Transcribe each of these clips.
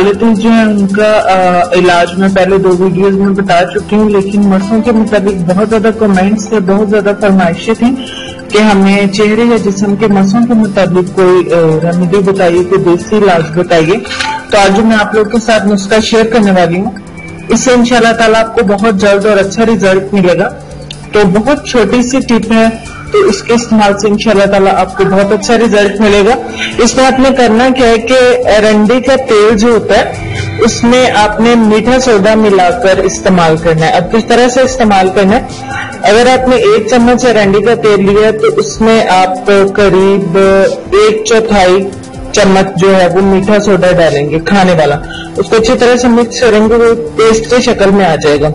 Qualities जो है उनका इलाज में पहले 2 वीडियोज में बता चुकी हूँ, लेकिन मसों के मुताबिक बहुत ज्यादा कमेंट्स थे, बहुत ज्यादा फरमाइशें थी कि हमें चेहरे या जिस्म के मसों के मुताबिक कोई रेमेडी बताइए, कोई देसी इलाज बताइए। तो आज मैं आप लोग के साथ नुस्खा शेयर करने वाली हूँ। इससे इंशाल्लाह ताला आपको बहुत जल्द और अच्छा रिजल्ट मिलेगा। तो बहुत छोटी सी टिप है, तो इसके इस्तेमाल से इंशाल्लाह ताला आपको बहुत अच्छा रिजल्ट मिलेगा। इसमें आपने करना क्या है कि अरंडी का तेल जो होता है उसमें आपने मीठा सोडा मिलाकर इस्तेमाल करना है। अब किस तरह से इस्तेमाल करना है, अगर आपने 1 चम्मच अरंडी का तेल लिया तो उसमें आप करीब 1/4 चम्मच जो है वो मीठा सोडा डालेंगे, खाने वाला। उसको अच्छी तरह से मिक्स करेंगे, वो पेस्ट की शक्ल में आ जाएगा।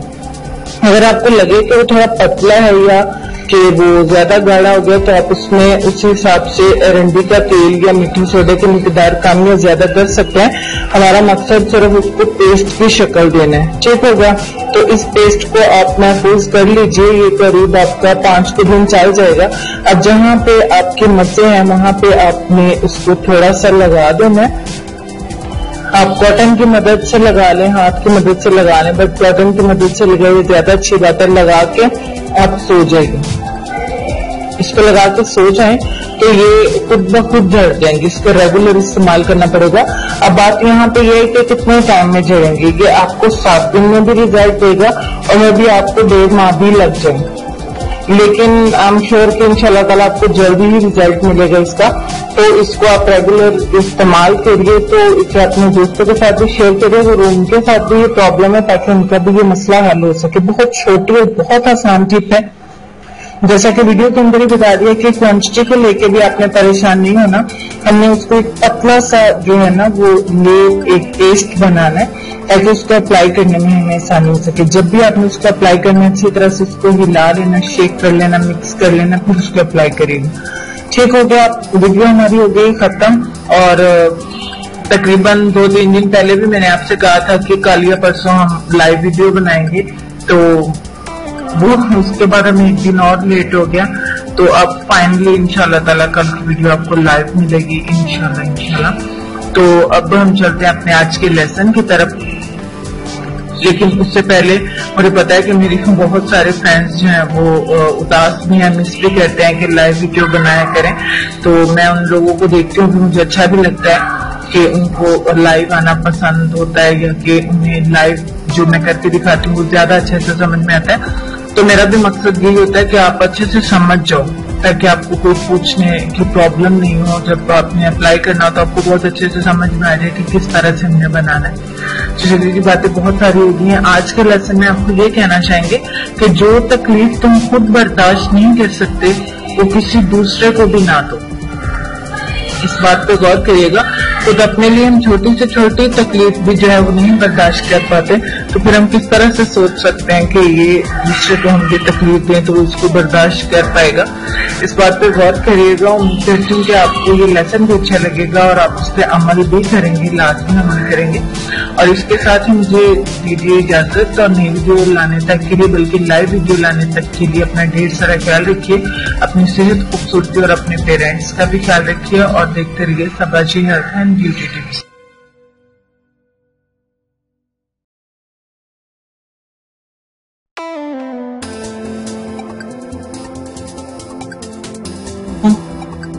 अगर आपको लगे कि वो थोड़ा पतला है या कि वो ज्यादा गाढ़ा हो गया तो आप उसमें उस हिसाब से अरंडी का तेल या मीठे सोडे की मिकदार कम या ज्यादा कर सकते हैं। हमारा मकसद सिर्फ उसको पेस्ट की शक्ल देना है, ठीक होगा। तो इस पेस्ट को आप महफूज कर लीजिए, ये करीब आपका 5 दिन चल जाएगा। अब जहाँ पे आपके मस्से हैं वहां पे आपने उसको थोड़ा सा लगा देना है। आप कॉटन की मदद से लगा लें, हाथ की मदद से लगा लें, बट कॉटन की मदद से लगाइए ज्यादा अच्छी बात है। लगा के आप सो जाएंगे, इसको लगा के सो जाएं तो ये खुद ब खुद झड़ जाएंगे। इसको रेगुलर इस्तेमाल करना पड़ेगा। अब बात यहाँ पे ये है कि कितने टाइम में झड़ेंगे। ये आपको 7 दिन में भी रिजल्ट देगा और में भी आपको 1.5 माह भी लग जाएंगे, लेकिन आई एम श्योर कि इंशाल्लाह ताला आपको जल्दी ही रिजल्ट मिलेगा इसका। तो इसको आप रेगुलर इस्तेमाल करिए। तो इसे अपने दोस्तों के साथ भी शेयर करिए और उनके साथ भी ये प्रॉब्लम है, ताकि उनका भी ये मसला हल हो सके। बहुत छोटी और बहुत आसान टिप है, जैसा कि वीडियो के अंदर ही बता दिया कि क्वांटिटी को लेके भी आपने परेशान नहीं होना। हमने उसको एक पतला सा जो है ना वो एक पेस्ट बनाना है, ताकि उसको अप्लाई करने में हमें आसानी हो सके। जब भी आपने उसको अप्लाई करना है अच्छी तरह से उसको हिला लेना, शेक कर लेना, मिक्स कर लेना, फिर उसको अप्लाई करिएगा। ठीक हो गया। वीडियो हमारी हो गई खत्म। और तकरीबन 2-3 दिन पहले भी मैंने आपसे कहा था कि कल या परसों हम लाइव वीडियो बनाएंगे, तो वो उसके बाद हमें 1 दिन और लेट हो गया। तो अब फाइनली इंशाल्लाह ताला कल की वीडियो आपको लाइव मिलेगी इंशाल्लाह। तो अब हम चलते हैं अपने आज के लेसन की तरफ। लेकिन उससे पहले मुझे पता है कि मेरी बहुत सारे फ्रेंड्स जो हैं वो उदास भी हैं, मिस भी करते हैं कि लाइव वीडियो बनाया करें। तो मैं उन लोगों को देखती हूँ कि मुझे अच्छा भी लगता है कि उनको लाइव आना पसंद होता है, या कि उन्हें लाइव जो मैं करके दिखाती हूँ वो ज्यादा अच्छे से समझ में आता है। तो मेरा भी मकसद यही होता है कि आप अच्छे से समझ जाओ, ताकि आपको कोई पूछने की प्रॉब्लम नहीं हो। जब आपने अप्लाई करना हो तो आपको बहुत अच्छे से समझ में आ जाए कि किस तरह से हमने बनाना है। चलिए की बातें बहुत सारी होगी हैं। आज के लेसन में आपको ये कहना चाहेंगे कि जो तकलीफ तुम खुद बर्दाश्त नहीं कर सकते वो किसी दूसरे को भी ना दो। इस बात पे गौर करिएगा। खुद अपने लिए हम छोटी से छोटी तकलीफ भी जो है वो नहीं बर्दाश्त कर पाते, तो फिर हम किस तरह से सोच सकते हैं कि ये दूसरे को हम ये तकलीफ दें तो वो इसको बर्दाश्त कर पाएगा। इस बात पे गौर करिएगा। उम्मीद करती हूँ कि आपको ये लेसन भी अच्छा लगेगा और आप उस पर अमल भी करेंगे, लाजमी अमल करेंगे। और इसके साथ ही मुझे दीजिए इजाजत। और नई वीडियो लाने तक के लिए, बल्कि लाइव वीडियो लाने तक के लिए अपना ढेर सारा ख्याल रखिए। अपनी सेहत, खूबसूरती और अपने पेरेंट्स का भी ख्याल रखिए। और देखते रहिए सबाजी हेल्थ एंड ब्यूटी टिप्स।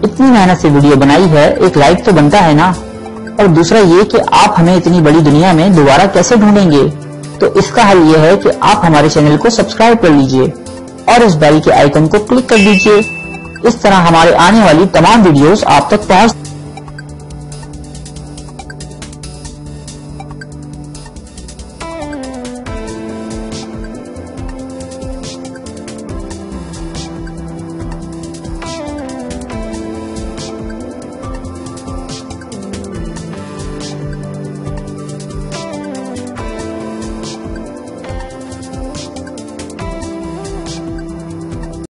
इतनी मेहनत से वीडियो बनाई है, एक लाइक तो बनता है ना। और दूसरा ये कि आप हमें इतनी बड़ी दुनिया में दोबारा कैसे ढूंढेंगे। तो इसका हल ये है कि आप हमारे चैनल को सब्सक्राइब कर लीजिए और इस बेल के आइकन को क्लिक कर दीजिए। इस तरह हमारे आने वाली तमाम वीडियोस आप तक पहुंच